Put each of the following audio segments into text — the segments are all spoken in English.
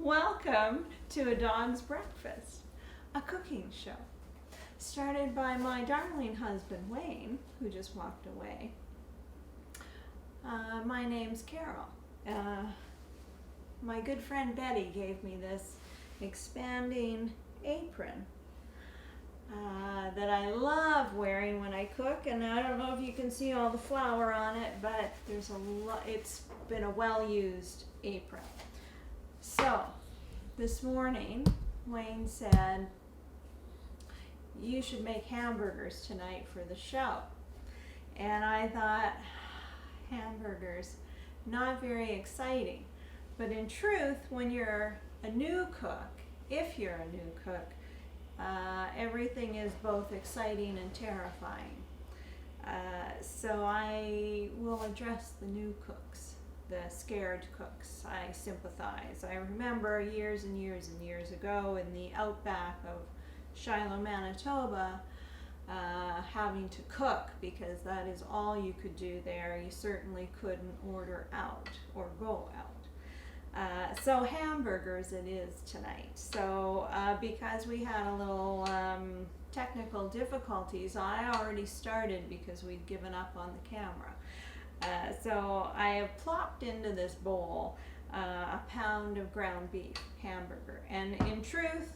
Welcome to A Dog's Breakfast, a cooking show started by my darling husband Wayne, who just walked away. My name's Carol. My good friend Betty gave me this expanding apron that I love wearing when I cook, and I don't know if you can see all the flour on it, but there's a lot. It's been a well-used apron. So this morning Wayne said, you should make hamburgers tonight for the show. And I thought, hamburgers, not very exciting. But in truth, when you're a new cook, if you're a new cook, everything is both exciting and terrifying. So I will address the new cooks, the scared cooks. I sympathize. I remember years and years and years ago in the outback of Shiloh, Manitoba, having to cook because that is all you could do there. You certainly couldn't order out or go out. So hamburgers it is tonight. So because we had a little technical difficulties, I already started because we'd given up on the camera. So I have plopped into this bowl a pound of ground beef hamburger, and in truth,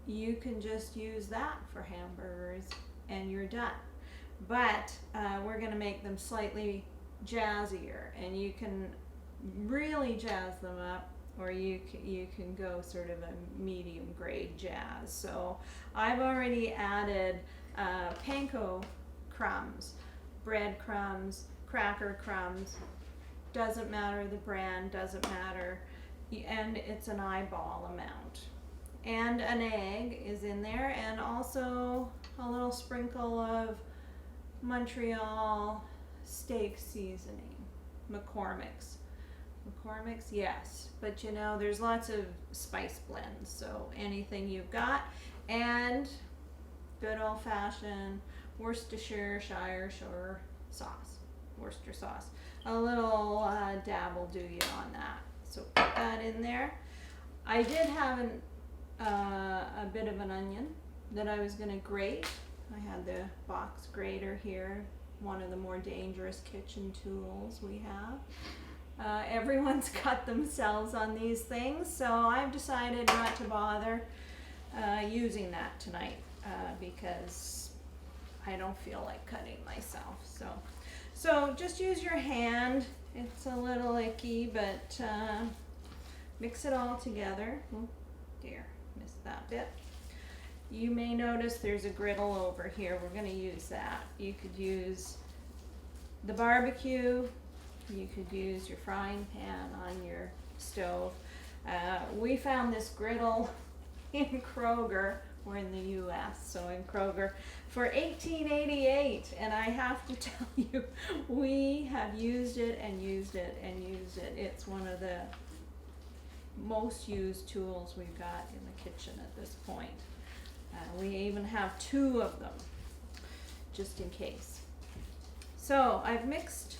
you can just use that for hamburgers and you're done. But we're going to make them slightly jazzier, and you can really jazz them up, or you can go sort of a medium grade jazz. So I've already added panko crumbs, bread crumbs, cracker crumbs, doesn't matter the brand, doesn't matter, and it's an eyeball amount. And an egg is in there, and also a little sprinkle of Montreal steak seasoning, McCormick's. McCormick's, yes, but you know, there's lots of spice blends, so anything you've got, and good old-fashioned Worcestershire sauce, Worcester sauce. A little dab will do you on that. So put that in there. I did have a bit of an onion that I was going to grate. I had the box grater here, one of the more dangerous kitchen tools we have. Everyone's cut themselves on these things, so I've decided not to bother using that tonight because I don't feel like cutting myself. So just use your hand. It's a little icky, but mix it all together. Oh dear, missed that bit. You may notice there's a griddle over here. We're going to use that. You could use the barbecue. You could use your frying pan on your stove. We found this griddle in Kroger. We're in the U.S., so in Kroger, for $18.88, and I have to tell you, we have used it and used it and used it. It's one of the most used tools we've got in the kitchen at this point. We even have two of them, just in case. So I've mixed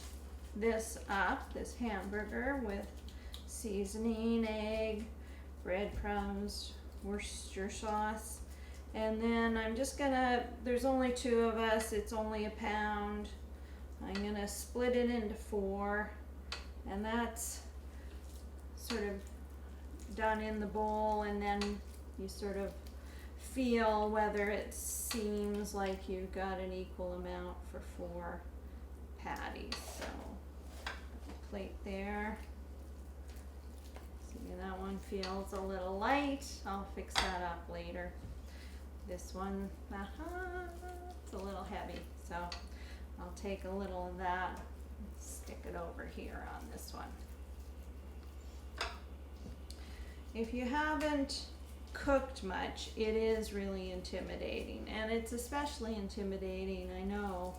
this up, this hamburger, with seasoning, egg, breadcrumbs, Worcester sauce, and then I'm just gonna, there's only two of us, it's only a pound. I'm gonna split it into 4, and that's sort of done in the bowl, and then you sort of feel whether it seems like you've got an equal amount for 4 patties. So plate there. See, that one feels a little light. I'll fix that up later. This one, it's a little heavy, so I'll take a little of that and stick it over here on this one. If you haven't cooked much, it is really intimidating, and it's especially intimidating, I know,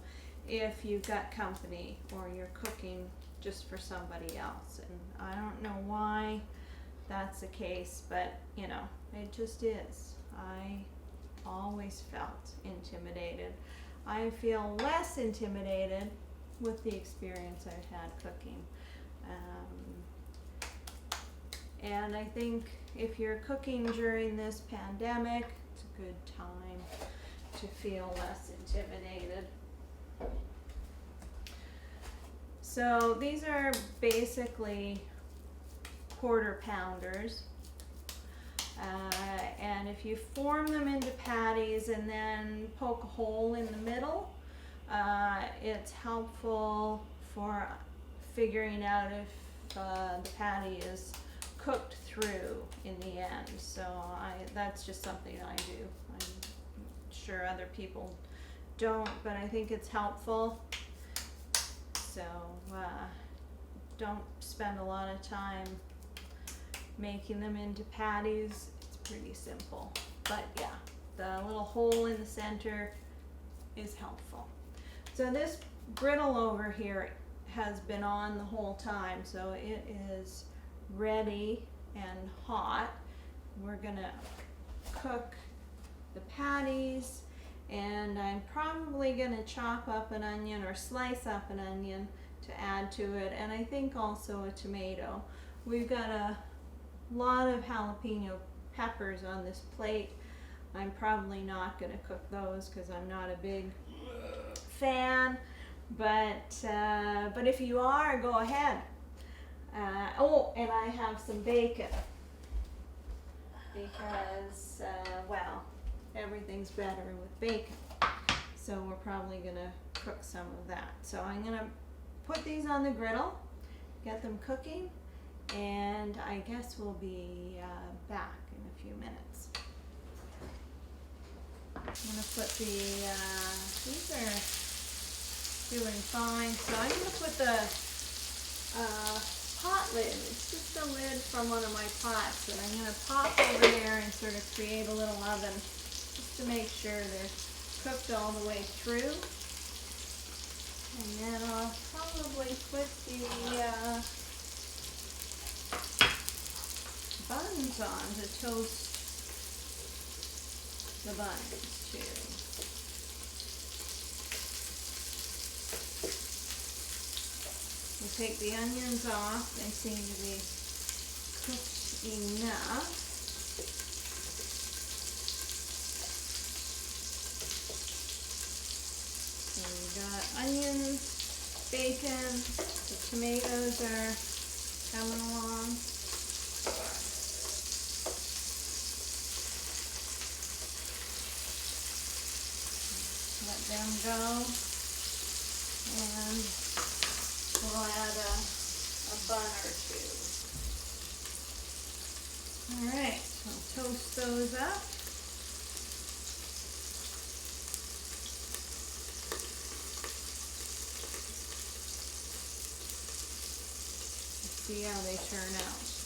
if you've got company or you're cooking just for somebody else. And I don't know why that's the case, but you know, it just is. I always felt intimidated. I feel less intimidated with the experience I've had cooking. And I think if you're cooking during this pandemic, it's a good time to feel less intimidated. So these are basically quarter pounders. And if you form them into patties and then poke a hole in the middle, it's helpful for figuring out if the patty is cooked through in the end. So that's just something I do. I'm sure other people don't, but I think it's helpful. So don't spend a lot of time making them into patties. It's pretty simple, but yeah, the little hole in the center is helpful. So this griddle over here has been on the whole time, so it is ready and hot. We're gonna cook the patties, and I'm probably gonna chop up an onion or slice up an onion to add to it, and I think also a tomato. We've got a lot of jalapeno peppers on this plate. I'm probably not going to cook those because I'm not a big fan, but if you are, go ahead. Oh, and I have some bacon because well, everything's better with bacon, so we're probably going to cook some of that. So I'm going to put these on the griddle, get them cooking, and I guess we'll be back in a few minutes. I'm going to put these are doing fine, so I'm going to put the pot lid, it's just a lid from one of my pots, and I'm going to pop over there and sort of create a little oven just to make sure they're cooked all the way through. And then I'll probably put the buns on to toast the buns too. We'll take the onions off. They seem to be cooked enough. So we got onions, bacon, the tomatoes are coming along. Let them go, and we'll add a bun or two. Alright, I'll toast those up. See how they turn out.